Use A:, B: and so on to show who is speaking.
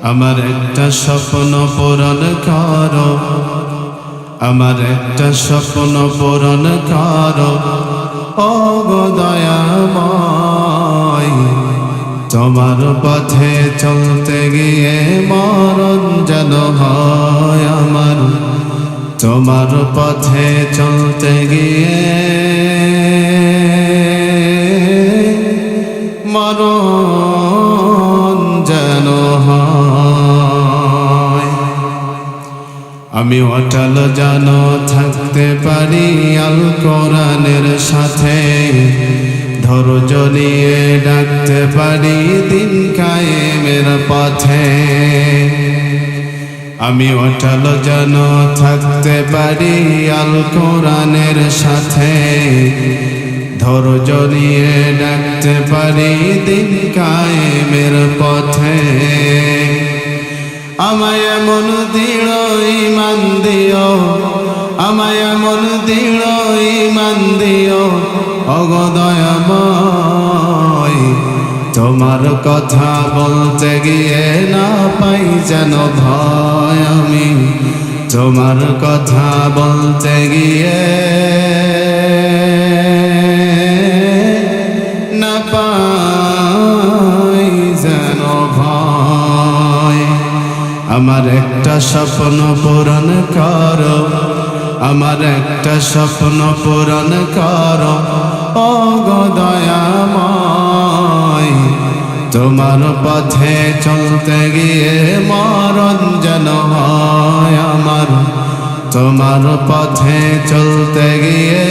A: আমার একটা স্বপ্ন পূরণ করো, আমার একটা স্বপ্ন পূরণ করো ও গো দয়াময়। তোমার পথে চলতে গিয়ে মরণ যেন হয় আমার, তোমার পথে চলতে গিয়ে মরণ যেন হয়। আমি অটল যেন থাকতে পারি আল কোরআনের সাথে, ধৈর্য নিয়ে ডাকতে পারি দিন কায়েমের পথে। আমি অটল যেন থাকতে পারি আল কোরআনের সাথে, ধৈর্য নিয়ে ডাকতে পারি দিন কায়েমের পথে। আমায় এমন দৃঢ় ঈমান দিও, আমায় এমন দৃঢ় ঈমান দিও ওগো দয়াময়। তোমার কথা বলতে গিয়ে না পাই যেন ভয়, আমি তোমার কথা বলতে গিয়ে না পাই যেন ভয়। আমার একটা স্বপ্ন পূরণ করো, আমার একটা স্বপ্ন পূরণ করো ও গো দয়াময়। তোমার পথে চলতে গিয়ে মরণ যেন হয় আমার, তোমার পথে চলতে গিয়ে